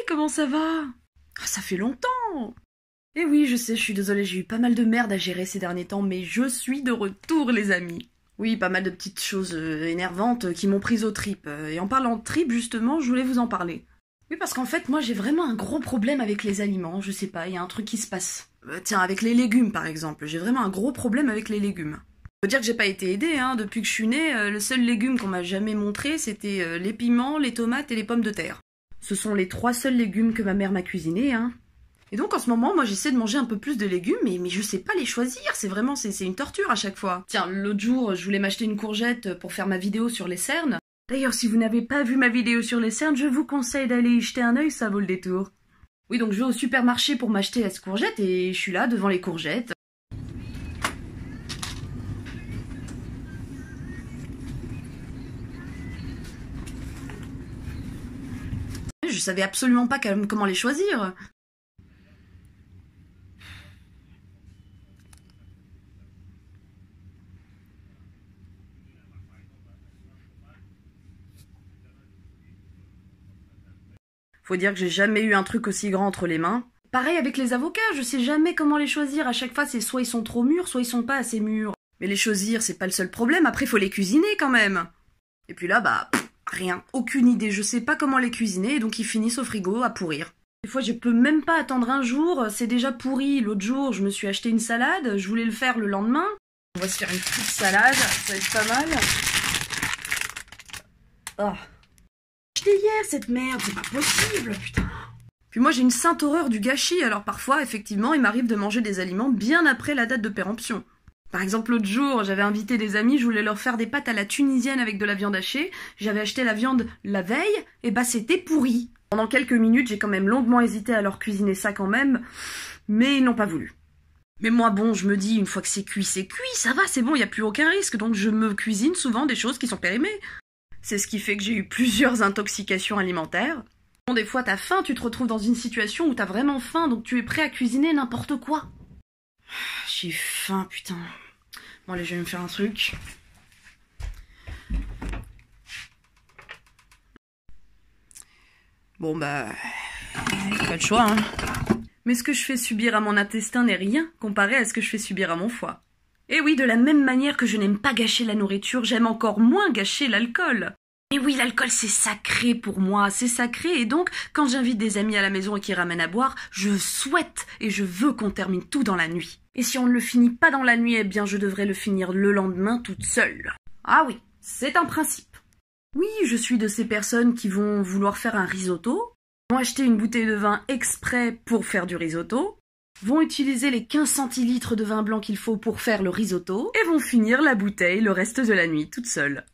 comment ça va? Ah, ça fait longtemps. Eh oui, je sais, je suis désolée, j'ai eu pas mal de merde à gérer ces derniers temps, mais je suis de retour, les amis. Oui, pas mal de petites choses énervantes qui m'ont prise aux tripes. Et en parlant de tripes, justement, je voulais vous en parler. Oui, parce qu'en fait, moi, j'ai vraiment un gros problème avec les aliments, je sais pas, il y a un truc qui se passe. Tiens, avec les légumes, par exemple, j'ai vraiment un gros problème avec les légumes. Faut dire que j'ai pas été aidée, hein, depuis que je suis née, le seul légume qu'on m'a jamais montré, c'était les piments, les tomates et les pommes de terre. Ce sont les 3 seuls légumes que ma mère m'a cuisinés, hein. Et donc en ce moment, moi j'essaie de manger un peu plus de légumes, mais je sais pas les choisir, c'est une torture à chaque fois. Tiens, l'autre jour, je voulais m'acheter une courgette pour faire ma vidéo sur les cernes. D'ailleurs, si vous n'avez pas vu ma vidéo sur les cernes, je vous conseille d'aller y jeter un œil, ça vaut le détour. Oui, donc je vais au supermarché pour m'acheter la courgette et je suis là devant les courgettes. Je savais absolument pas comment les choisir. Faut dire que j'ai jamais eu un truc aussi grand entre les mains. Pareil avec les avocats, je sais jamais comment les choisir. À chaque fois, c'est soit ils sont trop mûrs, soit ils sont pas assez mûrs. Mais les choisir, c'est pas le seul problème. Après, faut les cuisiner quand même. Et puis là, bah, rien. Aucune idée. Je sais pas comment les cuisiner, donc ils finissent au frigo à pourrir. Des fois, je peux même pas attendre un jour. C'est déjà pourri. L'autre jour, je me suis acheté une salade. Je voulais le faire le lendemain. On va se faire une petite salade. Ça va être pas mal. Oh. Acheté hier cette merde, c'est pas possible, putain. Puis moi j'ai une sainte horreur du gâchis, alors parfois, effectivement, il m'arrive de manger des aliments bien après la date de péremption. Par exemple, l'autre jour, j'avais invité des amis, je voulais leur faire des pâtes à la tunisienne avec de la viande hachée. J'avais acheté la viande la veille, et bah c'était pourri. Pendant quelques minutes, j'ai quand même longuement hésité à leur cuisiner ça quand même, mais ils n'ont pas voulu. Mais moi, bon, je me dis, une fois que c'est cuit, ça va, c'est bon, y a plus aucun risque, donc je me cuisine souvent des choses qui sont périmées. C'est ce qui fait que j'ai eu plusieurs intoxications alimentaires. Bon, des fois, t'as faim, tu te retrouves dans une situation où t'as vraiment faim, donc tu es prêt à cuisiner n'importe quoi. J'ai faim, putain. Bon, allez, je vais me faire un truc. Bon, bah... pas le choix, hein. Mais ce que je fais subir à mon intestin n'est rien comparé à ce que je fais subir à mon foie. Et oui, de la même manière que je n'aime pas gâcher la nourriture, j'aime encore moins gâcher l'alcool. Et oui, l'alcool c'est sacré pour moi, c'est sacré, et donc quand j'invite des amis à la maison et qu'ils ramènent à boire, je souhaite et je veux qu'on termine tout dans la nuit. Et si on ne le finit pas dans la nuit, eh bien je devrais le finir le lendemain toute seule. Ah oui, c'est un principe. Oui, je suis de ces personnes qui vont vouloir faire un risotto, vont acheter une bouteille de vin exprès pour faire du risotto, vont utiliser les 15 centilitres de vin blanc qu'il faut pour faire le risotto, et vont finir la bouteille le reste de la nuit toute seule.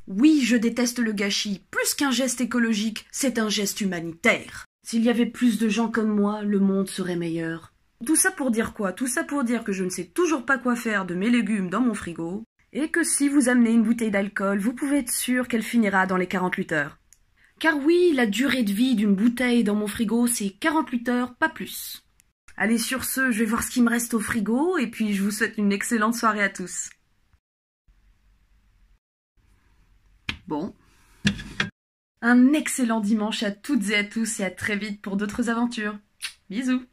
Oui, je déteste le gâchis. Plus qu'un geste écologique, c'est un geste humanitaire. S'il y avait plus de gens comme moi, le monde serait meilleur. Tout ça pour dire quoi? Tout ça pour dire que je ne sais toujours pas quoi faire de mes légumes dans mon frigo, et que si vous amenez une bouteille d'alcool, vous pouvez être sûr qu'elle finira dans les 48 heures. Car oui, la durée de vie d'une bouteille dans mon frigo, c'est 48 heures, pas plus. Allez, sur ce, je vais voir ce qui me reste au frigo, et puis je vous souhaite une excellente soirée à tous. Bon. Un excellent dimanche à toutes et à tous, et à très vite pour d'autres aventures. Bisous.